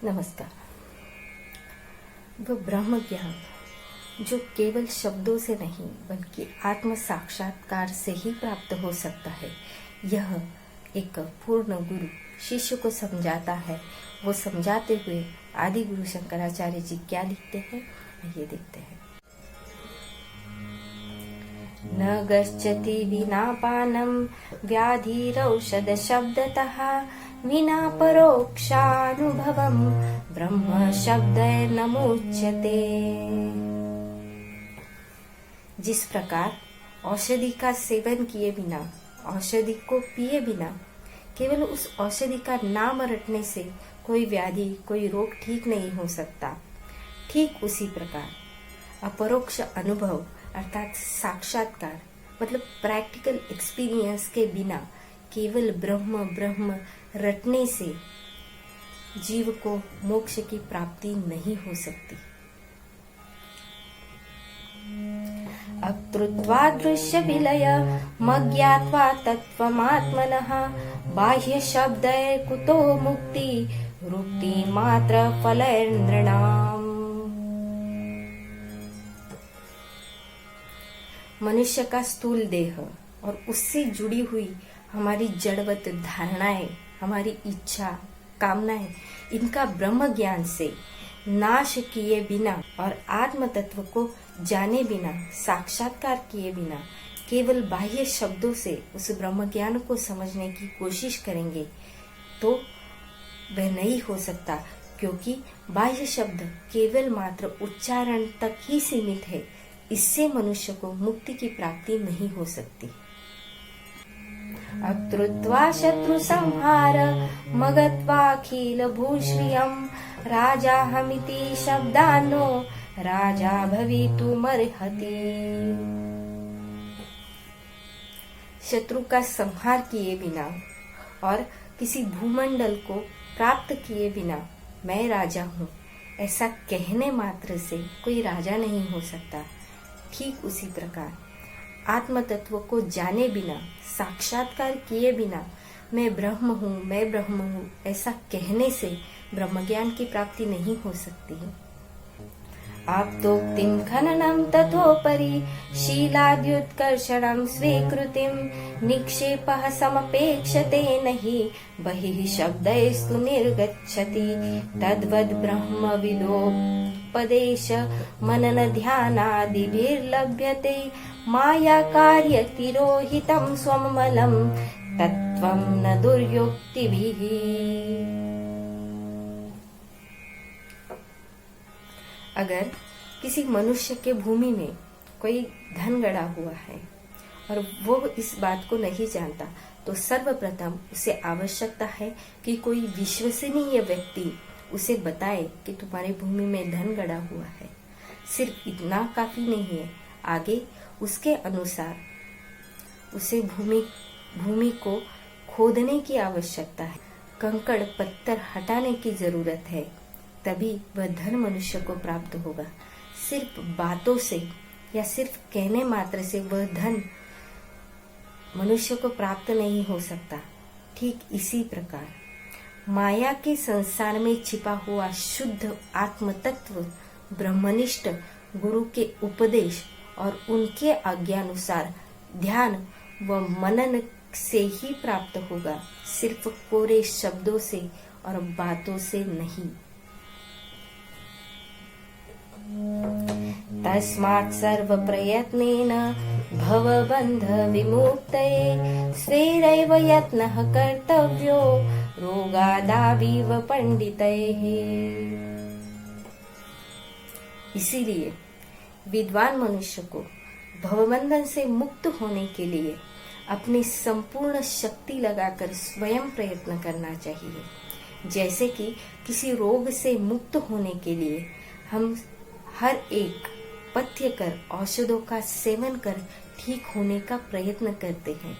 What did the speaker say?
नमस्कार। वह ब्रह्म ज्ञान जो केवल शब्दों से नहीं बल्कि आत्म साक्षात्कार से ही प्राप्त हो सकता है, यह एक पूर्ण गुरु शिष्य को समझाता है। वो समझाते हुए आदि गुरु शंकराचार्य जी क्या लिखते हैं, ये देखते हैं। न गच्छति विना पानं व्याधिरौषध शब्दतः विना परोक्षानुभवं ब्रह्म शब्देन नमुच्यते। जिस प्रकार औषधि का सेवन किए बिना, औषधि को पिए बिना, केवल उस औषधि का नाम रटने से कोई व्याधि, कोई रोग ठीक नहीं हो सकता, ठीक उसी प्रकार अपरोक्ष अनुभव अर्थात साक्षात्कार मतलब प्रैक्टिकल एक्सपीरियंस के बिना केवल ब्रह्म ब्रह्म रटने से जीव को मोक्ष की प्राप्ति नहीं हो सकती। अकृत्वा दृश्य विलय मज्ञात्वा तत्त्वमात्मनः बाह्य शब्दै कुतो मुक्ति रुक्ति मात्र फलैर्नृणाम्। मनुष्य का स्थूल देह और उससे जुड़ी हुई हमारी जड़वत धारणाएं, हमारी इच्छा, कामनाएं, इनका ब्रह्म ज्ञान से नाश किए बिना और आत्म तत्व को जाने बिना, साक्षात्कार किए बिना केवल बाह्य शब्दों से उस ब्रह्म ज्ञान को समझने की कोशिश करेंगे तो वह नहीं हो सकता, क्योंकि बाह्य शब्द केवल मात्र उच्चारण तक ही सीमित है। इससे मनुष्य को मुक्ति की प्राप्ति नहीं हो सकती। अकृत्वा शत्रु संहार मगत्वाखिल भूश्रियं राजाहमिति शब्दानो राजा भवितुमर्हति। शत्रु का संहार किए बिना और किसी भूमंडल को प्राप्त किए बिना मैं राजा हूँ, ऐसा कहने मात्र से कोई राजा नहीं हो सकता। ठीक उसी प्रकार आत्म तत्व को जाने बिना, साक्षात्कार किए बिना मैं ब्रह्म हूँ, मैं ब्रह्म हूँ ऐसा कहने से ब्रह्म ज्ञान की प्राप्ति नहीं हो सकती। आप्तोक्तिं खननं तथोपरि शीलाद्युत्कर्षणं स्वीकृतिं निक्षेपः समपेक्षते नहि बहिः शब्दैस्तु निर्गच्छति तद्वद् ब्रह्म विलोपदेश मनन ध्यानादिभिर्लभ्यते माया कार्य तिरोहितं स्वमलं तत्त्वं न दुर्युक्तिभिः। अगर किसी मनुष्य के भूमि में कोई धन गड़ा हुआ है और वो इस बात को नहीं जानता, तो सर्वप्रथम उसे आवश्यकता है कि कोई विश्वसनीय व्यक्ति उसे बताए कि तुम्हारी भूमि में धन गड़ा हुआ है। सिर्फ इतना काफी नहीं है, आगे उसके अनुसार उसे भूमि को खोदने की आवश्यकता है, कंकड़ पत्थर हटाने की जरूरत है, तभी वह धन मनुष्य को प्राप्त होगा। सिर्फ बातों से या सिर्फ कहने मात्र से वह धन मनुष्य को प्राप्त नहीं हो सकता। ठीक इसी प्रकार माया के संसार में छिपा हुआ शुद्ध आत्म तत्व ब्रह्मनिष्ठ गुरु के उपदेश और उनके आज्ञानुसार ध्यान व मनन से ही प्राप्त होगा, सिर्फ कोरे शब्दों से और बातों से नहीं। तस्मात् सर्व प्रयत्नेन भवबन्ध विमुक्तये स्वेरैव यत्नः कर्तव्यो रोगादाविव पंडितैः। इसीलिए विद्वान मनुष्य को भवबंधन से मुक्त होने के लिए अपनी संपूर्ण शक्ति लगाकर स्वयं प्रयत्न करना चाहिए। जैसे कि किसी रोग से मुक्त होने के लिए हम हर एक पथ्य कर, औषधों का सेवन कर ठीक होने का प्रयत्न करते हैं।